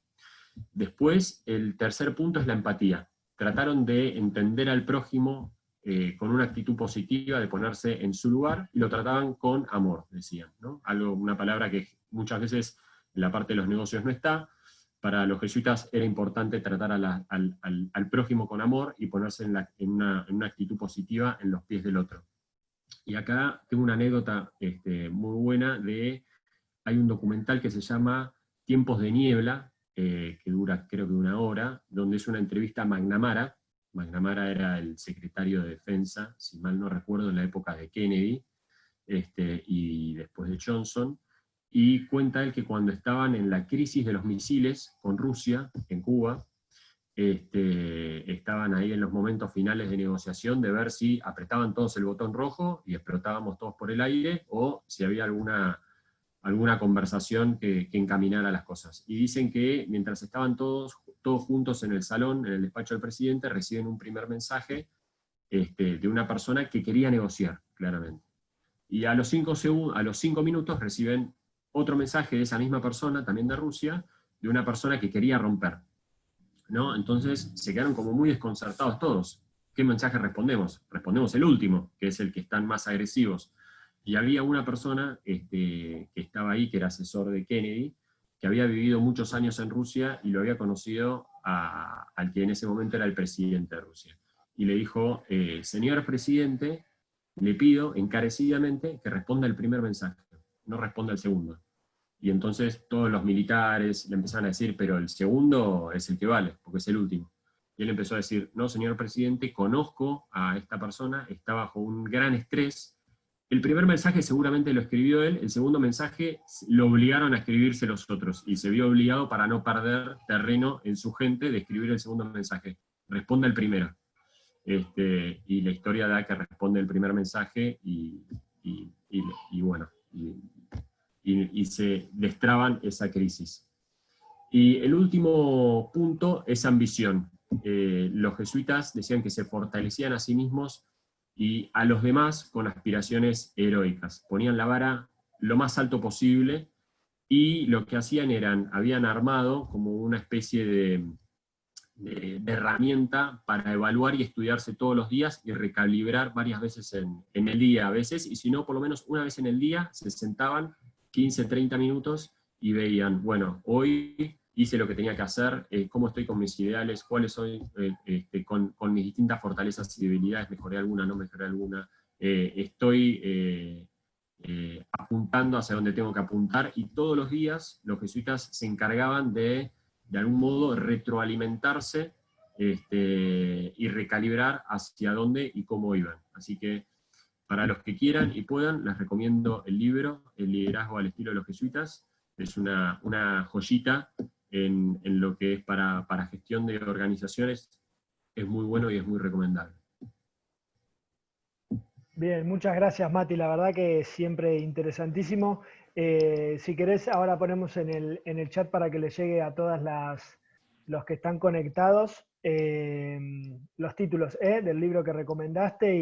Después, el tercer punto es la empatía. Trataron de entender al prójimo con una actitud positiva, de ponerse en su lugar, y lo trataban con amor, decían, ¿no? Una palabra que muchas veces en la parte de los negocios no está. Para los jesuitas era importante tratar al prójimo con amor y ponerse en una actitud positiva en los pies del otro. Y acá tengo una anécdota muy buena hay un documental que se llama Tiempos de Niebla, que dura creo que 1 hora, donde es una entrevista a McNamara. McNamara era el secretario de Defensa, si mal no recuerdo, en la época de Kennedy, y después de Johnson. y cuenta él que cuando estaban en la crisis de los misiles con Rusia, en Cuba, estaban ahí en los momentos finales de negociación de ver si apretaban todos el botón rojo y explotábamos todos por el aire, o si había alguna conversación que encaminara las cosas. Y dicen que mientras estaban todos juntos en el salón, en el despacho del presidente, reciben un primer mensaje de una persona que quería negociar, claramente. Y a los 5 minutos reciben otro mensaje de esa misma persona, también de Rusia, de una persona que quería romper, ¿no? Entonces se quedaron como muy desconcertados todos. ¿Qué mensaje respondemos? Respondemos el último, que es el que están más agresivos. Y había una persona que estaba ahí, que era asesor de Kennedy, que había vivido muchos años en Rusia y lo había conocido al que en ese momento era el presidente de Rusia. Y le dijo, señor presidente, le pido encarecidamente que responda el primer mensaje, no responda el segundo. Y entonces todos los militares le empezaron a decir, pero el segundo es el que vale, porque es el último. Y él empezó a decir, no, señor presidente, conozco a esta persona, está bajo un gran estrés. El primer mensaje seguramente lo escribió él, el segundo mensaje lo obligaron a escribirse los otros, y se vio obligado, para no perder terreno en su gente, de escribir el segundo mensaje. Responde el primero. Y la historia da que responde el primer mensaje y bueno, y se destraban esa crisis. Y el último punto es ambición. Los jesuitas decían que se fortalecían a sí mismos y a los demás con aspiraciones heroicas. Ponían la vara lo más alto posible, y lo que hacían habían armado como una especie de herramienta para evaluar y estudiarse todos los días y recalibrar varias veces en el día a veces, y si no, por lo menos una vez en el día, se sentaban 15, 30 minutos y veían, bueno, hoy hice lo que tenía que hacer, cómo estoy con mis ideales, cuáles soy con mis distintas fortalezas y debilidades, mejoré alguna, no mejoré alguna, estoy apuntando hacia donde tengo que apuntar, y todos los días los jesuitas se encargaban de algún modo retroalimentarse y recalibrar hacia dónde y cómo iban. Así que para los que quieran y puedan, les recomiendo el libro, El liderazgo al estilo de los jesuitas. Es una joyita en lo que es para gestión de organizaciones. Es muy bueno y es muy recomendable. Bien, muchas gracias, Mati. La verdad que siempre interesantísimo. Si querés, ahora ponemos en el chat para que le llegue a todas los que están conectados los títulos del libro que recomendaste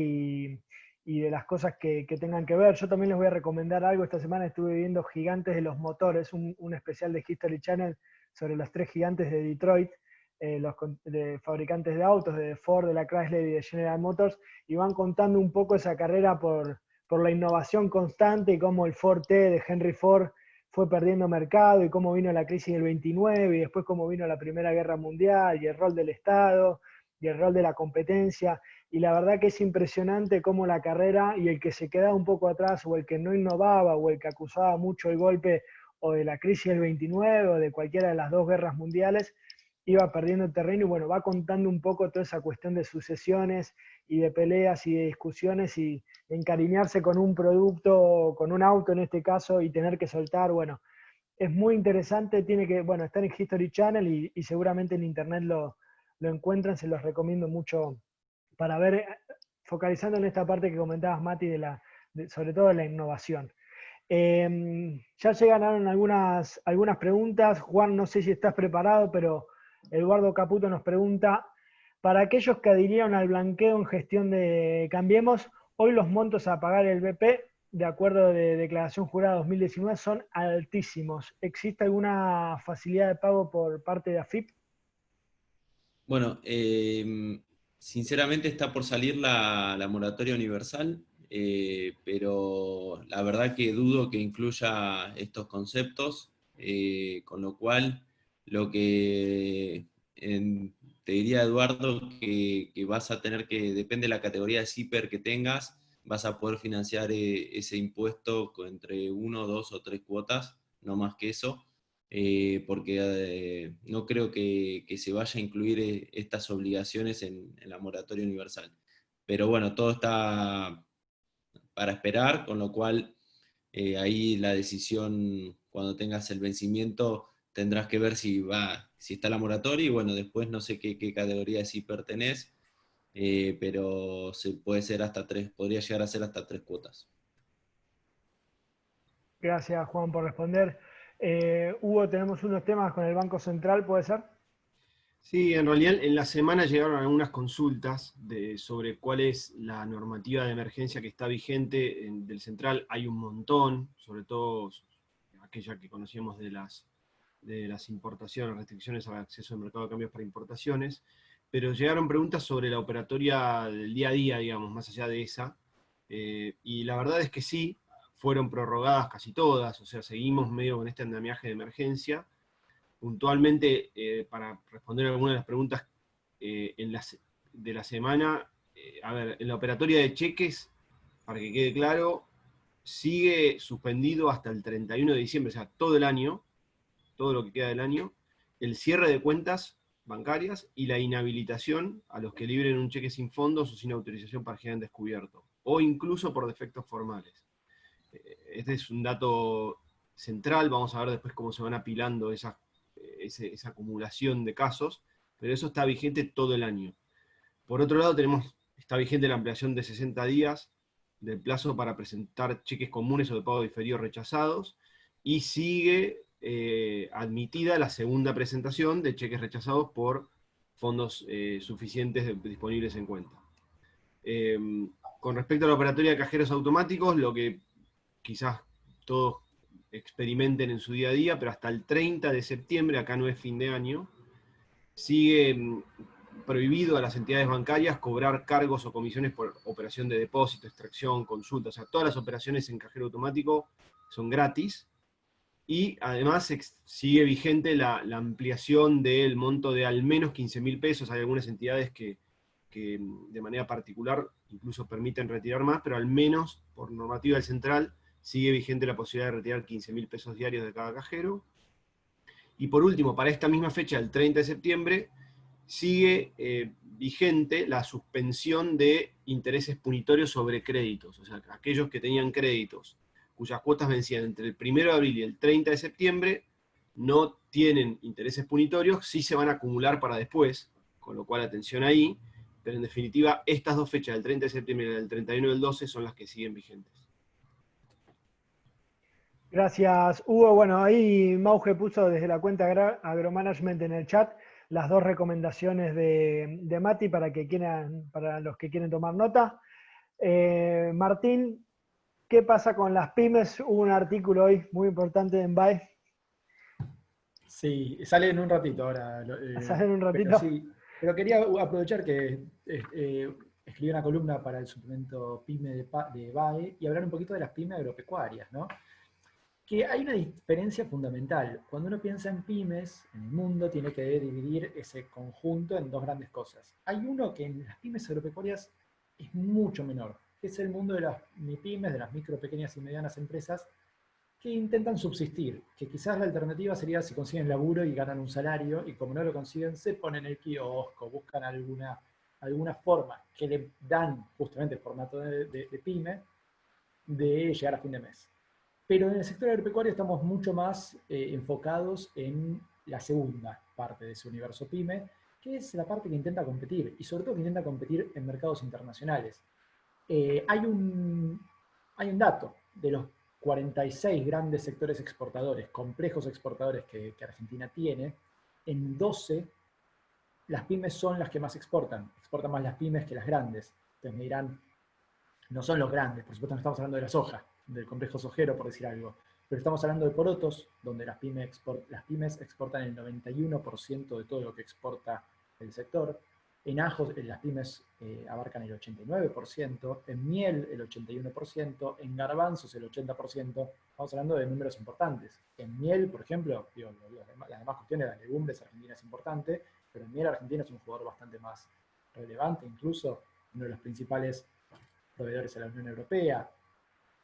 y de las cosas que tengan que ver. Yo también les voy a recomendar algo. Esta semana estuve viendo Gigantes de los Motores, un especial de History Channel sobre los 3 gigantes de Detroit, los de fabricantes de autos, de Ford, de la Chrysler y de General Motors, y van contando un poco esa carrera por la innovación constante y cómo el Ford T de Henry Ford fue perdiendo mercado y cómo vino la crisis del 29 y después cómo vino la Primera Guerra Mundial y el rol del Estado y el rol de la competencia. Y la verdad que es impresionante cómo la carrera y el que se quedaba un poco atrás o el que no innovaba o el que acusaba mucho el golpe o de la crisis del 29 o de cualquiera de las 2 guerras mundiales, iba perdiendo terreno y bueno, va contando un poco toda esa cuestión de sucesiones y de peleas y de discusiones y encariñarse con un producto, con un auto en este caso, y tener que soltar, bueno, es muy interesante, tiene que, bueno, estar en History Channel y seguramente en internet lo encuentran, se los recomiendo mucho para ver, focalizando en esta parte que comentabas, Mati, sobre todo de la innovación. Ya llegaron algunas preguntas. Juan, no sé si estás preparado, pero Eduardo Caputo nos pregunta, para aquellos que adhirieron al blanqueo en gestión de Cambiemos, hoy los montos a pagar el BP, de acuerdo de declaración jurada 2019, son altísimos. ¿Existe alguna facilidad de pago por parte de AFIP? Bueno, sinceramente está por salir la moratoria universal, pero la verdad que dudo que incluya estos conceptos, con lo cual lo que te diría, Eduardo, que vas a tener que, depende de la categoría de CIPER que tengas, vas a poder financiar ese impuesto entre 1, 2 o 3 cuotas, no más que eso. Porque no creo que se vaya a incluir estas obligaciones en la moratoria universal. Pero bueno, todo está para esperar, con lo cual ahí la decisión cuando tengas el vencimiento tendrás que ver si está la moratoria, y bueno, después no sé qué categoría de CIPER tenés, pero puede ser podría llegar a ser hasta 3 cuotas. Gracias, Juan, por responder. Hugo, tenemos unos temas con el Banco Central, ¿puede ser? Sí, en realidad en la semana llegaron algunas consultas sobre cuál es la normativa de emergencia que está vigente del Central. Hay un montón, sobre todo aquella que conocíamos de las importaciones, restricciones al acceso al mercado de cambios para importaciones, pero llegaron preguntas sobre la operatoria del día a día, digamos, más allá de esa, y la verdad es que sí, fueron prorrogadas casi todas, o sea, seguimos medio con este andamiaje de emergencia. Puntualmente, para responder algunas de las preguntas de la semana, a ver, en la operatoria de cheques, para que quede claro, sigue suspendido hasta el 31 de diciembre, o sea, todo el año, todo lo que queda del año, el cierre de cuentas bancarias y la inhabilitación a los que libren un cheque sin fondos o sin autorización para generar descubierto, o incluso por defectos formales. Este es un dato central, vamos a ver después cómo se van apilando esa acumulación de casos, pero eso está vigente todo el año. Por otro lado, está vigente la ampliación de 60 días del plazo para presentar cheques comunes o de pago diferido rechazados, y sigue admitida la segunda presentación de cheques rechazados por fondos suficientes disponibles en cuenta. Con respecto a la operatoria de cajeros automáticos, lo que quizás todos experimenten en su día a día, pero hasta el 30 de septiembre, acá no es fin de año, sigue prohibido a las entidades bancarias cobrar cargos o comisiones por operación de depósito, extracción, consulta, o sea, todas las operaciones en cajero automático son gratis, y además sigue vigente la ampliación del monto de al menos 15.000 pesos. Hay algunas entidades que de manera particular incluso permiten retirar más, pero al menos por normativa del Central sigue vigente la posibilidad de retirar 15.000 pesos diarios de cada cajero. Y por último, para esta misma fecha, el 30 de septiembre, sigue vigente la suspensión de intereses punitorios sobre créditos. O sea, aquellos que tenían créditos cuyas cuotas vencían entre el 1 de abril y el 30 de septiembre, no tienen intereses punitorios, sí se van a acumular para después, con lo cual atención ahí, pero en definitiva estas dos fechas, del 30 de septiembre y del 31 del 12, son las que siguen vigentes. Gracias, Hugo. Bueno, ahí Mauge puso desde la cuenta Agromanagement en el chat las dos recomendaciones de Mati para los que quieren tomar nota. Martín, ¿qué pasa con las pymes? Hubo un artículo hoy muy importante en BAE. Sí, sale en un ratito ahora. ¿Sale en un ratito? Pero sí, pero quería aprovechar que escribí una columna para el suplemento PYME de BAE y hablar un poquito de las pymes agropecuarias, ¿no? Que hay una diferencia fundamental. Cuando uno piensa en pymes, en el mundo, tiene que dividir ese conjunto en dos grandes cosas. Hay uno que en las pymes agropecuarias es mucho menor, que es el mundo de las MIPYMES, de las micro, pequeñas y medianas empresas, que intentan subsistir, que quizás la alternativa sería si consiguen laburo y ganan un salario, y como no lo consiguen, se ponen el kiosco, buscan alguna forma que le dan justamente el formato de pyme, de llegar a fin de mes. Pero en el sector agropecuario estamos mucho más enfocados en la segunda parte de ese universo pyme, que es la parte que intenta competir, y sobre todo que intenta competir en mercados internacionales. Hay un dato de los 46 grandes sectores exportadores, complejos exportadores que Argentina tiene. En 12, las pymes son las que más exportan más las pymes que las grandes. Entonces me dirán, no son los grandes, por supuesto no estamos hablando de la soja, del complejo sojero, por decir algo, pero estamos hablando de porotos, donde las pymes exportan el 91% de todo lo que exporta el sector. En ajos las pymes abarcan el 89%, en miel el 81%, en garbanzos el 80%. Estamos hablando de números importantes. En miel, por ejemplo, las demás cuestiones, las legumbres, Argentina es importante, pero en miel Argentina es un jugador bastante más relevante, incluso uno de los principales proveedores a la Unión Europea.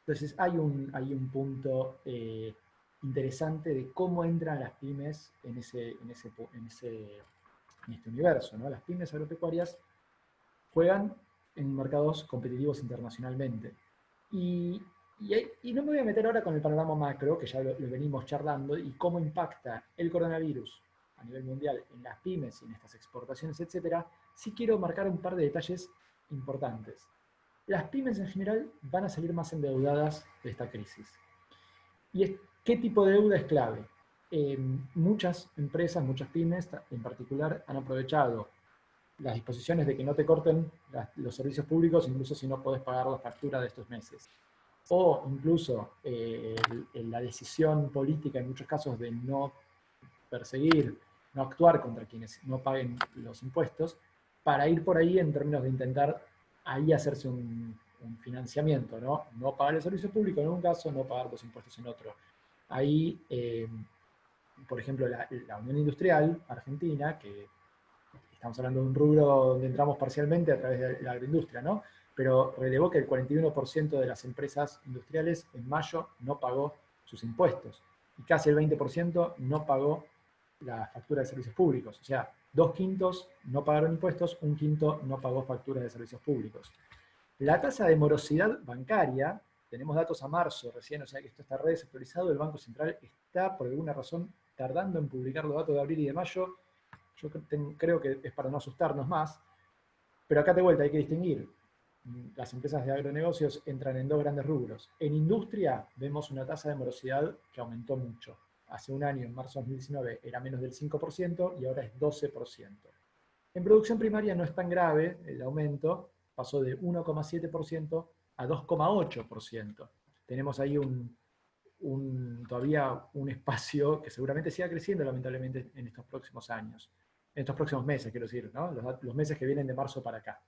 Entonces hay un punto interesante de cómo entran las pymes en este universo, ¿no? Las pymes agropecuarias juegan en mercados competitivos internacionalmente. Y Y no me voy a meter ahora con el panorama macro, que ya lo venimos charlando, y cómo impacta el coronavirus a nivel mundial en las pymes y en estas exportaciones, etcétera. Sí quiero marcar un par de detalles importantes. Las pymes en general van a salir más endeudadas de esta crisis. ¿Qué tipo de deuda es clave? Muchas empresas, muchas pymes en particular, han aprovechado las disposiciones de que no te corten los servicios públicos, incluso si no podés pagar la factura de estos meses. O incluso la decisión política en muchos casos de no perseguir, no actuar contra quienes no paguen los impuestos, para ir por ahí en términos de intentar ahí hacerse un financiamiento, ¿no? No pagar el servicio público en un caso, no pagar los impuestos en otro. Ahí, por ejemplo, la Unión Industrial Argentina, que estamos hablando de un rubro donde entramos parcialmente a través de la agroindustria, ¿no? Pero relevó que el 41% de las empresas industriales en mayo no pagó sus impuestos y casi el 20% no pagó la factura de servicios públicos. O sea, 2/5 no pagaron impuestos, 1/5 no pagó facturas de servicios públicos. La tasa de morosidad bancaria, tenemos datos a marzo recién, o sea que esto está re desactualizado, el Banco Central está por alguna razón tardando en publicar los datos de abril y de mayo. Yo creo que es para no asustarnos más, pero acá de vuelta hay que distinguir. Las empresas de agronegocios entran en dos grandes rubros. En industria vemos una tasa de morosidad que aumentó mucho. Hace un año, en marzo de 2019, era menos del 5% y ahora es 12%. En producción primaria no es tan grave el aumento, pasó de 1,7% a 2,8%. Tenemos ahí todavía un espacio que seguramente siga creciendo lamentablemente en estos próximos años. En estos próximos meses, quiero decir, ¿no? Los meses que vienen de marzo para acá.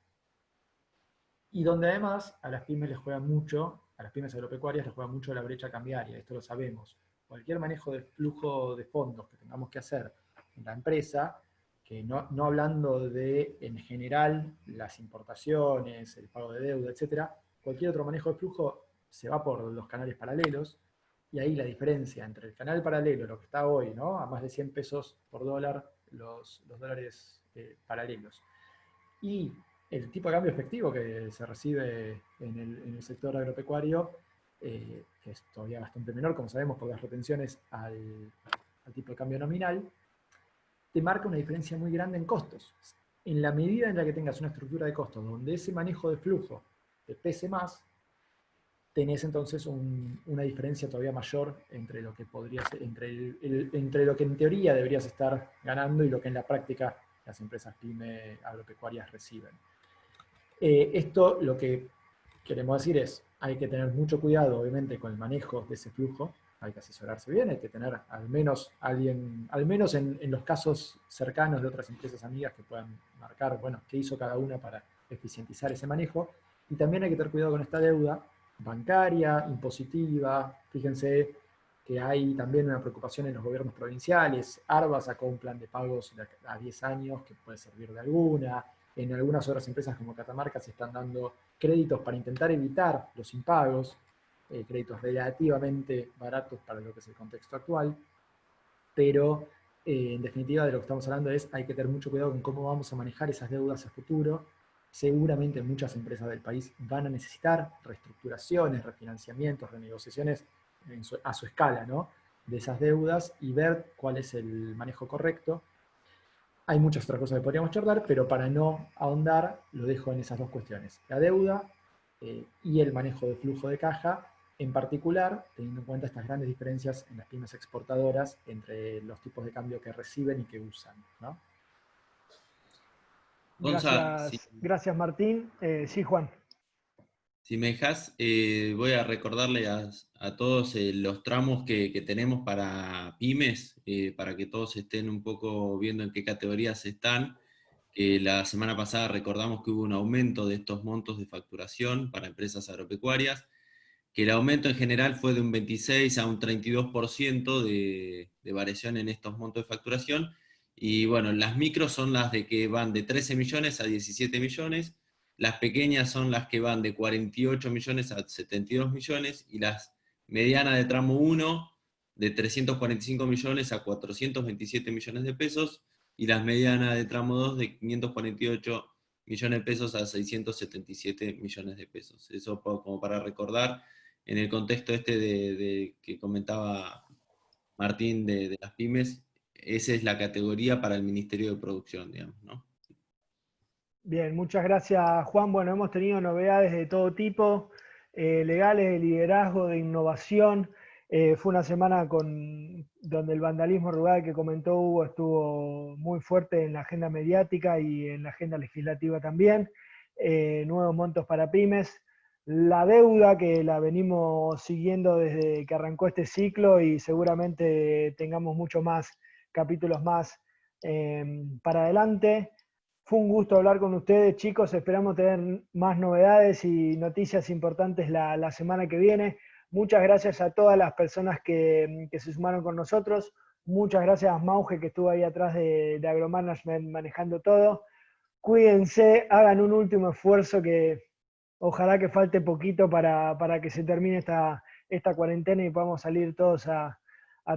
Y donde además a las pymes les juega mucho, a las pymes agropecuarias les juega mucho la brecha cambiaria, esto lo sabemos. Cualquier manejo de flujo de fondos que tengamos que hacer en la empresa, que no hablando de, en general, las importaciones, el pago de deuda, etcétera, cualquier otro manejo de flujo se va por los canales paralelos, y ahí la diferencia entre el canal paralelo, lo que está hoy, ¿no? A más de 100 pesos por dólar, los dólares paralelos, y el tipo de cambio efectivo que se recibe en el sector agropecuario, que es todavía bastante menor, como sabemos, por las retenciones al tipo de cambio nominal, te marca una diferencia muy grande en costos. En la medida en la que tengas una estructura de costos donde ese manejo de flujo te pese más, tenés entonces una diferencia todavía mayor entre lo que podría ser, entre lo que en teoría deberías estar ganando y lo que en la práctica las empresas pyme agropecuarias reciben. Esto lo que queremos decir es, hay que tener mucho cuidado, obviamente, con el manejo de ese flujo, hay que asesorarse bien, hay que tener al menos alguien, al menos en los casos cercanos de otras empresas amigas que puedan marcar, bueno, qué hizo cada una para eficientizar ese manejo, y también hay que tener cuidado con esta deuda bancaria, impositiva. Fíjense que hay también una preocupación en los gobiernos provinciales. ARBA sacó un plan de pagos a 10 años que puede servir de alguna. En algunas otras empresas como Catamarca se están dando créditos para intentar evitar los impagos, créditos relativamente baratos para lo que es el contexto actual, pero en definitiva de lo que estamos hablando es hay que tener mucho cuidado con cómo vamos a manejar esas deudas a futuro. Seguramente muchas empresas del país van a necesitar reestructuraciones, refinanciamientos, renegociaciones a su escala, ¿no? De esas deudas y ver cuál es el manejo correcto. Hay muchas otras cosas que podríamos charlar, pero para no ahondar, lo dejo en esas dos cuestiones. La deuda y el manejo de flujo de caja, en particular, teniendo en cuenta estas grandes diferencias en las pymes exportadoras entre los tipos de cambio que reciben y que usan, ¿no? Gracias Martín. Sí, Juan. Si me dejas, voy a recordarle a todos los tramos que tenemos para pymes, para que todos estén un poco viendo en qué categorías están. La semana pasada recordamos que hubo un aumento de estos montos de facturación para empresas agropecuarias, que el aumento en general fue de un 26 a un 32% de variación en estos montos de facturación. Y bueno, las micros son las de que van de 13 millones a 17 millones, las pequeñas son las que van de 48 millones a 72 millones, y las medianas de tramo 1 de 345 millones a 427 millones de pesos, y las medianas de tramo 2 de 548 millones de pesos a 677 millones de pesos. Eso como para recordar en el contexto este de que comentaba Martín de las pymes, esa es la categoría para el Ministerio de Producción, digamos, ¿no? Bien, muchas gracias, Juan. Bueno, hemos tenido novedades de todo tipo, legales, de liderazgo, de innovación. Fue una semana donde el vandalismo rural que comentó Hugo estuvo muy fuerte en la agenda mediática y en la agenda legislativa también. Nuevos montos para pymes. La deuda que la venimos siguiendo desde que arrancó este ciclo y seguramente tengamos muchos más capítulos más para adelante. Fue un gusto hablar con ustedes, chicos. Esperamos tener más novedades y noticias importantes la semana que viene. Muchas gracias a todas las personas que se sumaron con nosotros. Muchas gracias a Mauge, que estuvo ahí atrás de Agromanagement manejando todo. Cuídense, hagan un último esfuerzo que ojalá que falte poquito para que se termine esta cuarentena y podamos salir todos a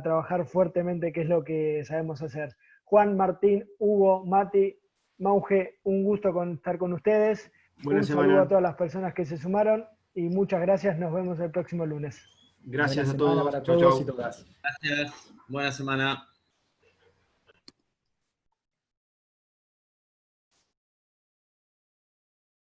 trabajar fuertemente, que es lo que sabemos hacer. Juan, Martín, Hugo, Mati, Mauge, un gusto estar con ustedes. Buena Un semana. saludo a todas las personas que se sumaron y muchas gracias. Nos vemos el próximo lunes. Gracias Buena a semana todos. para Chau, todos chau. y todas. Gracias, buena semana.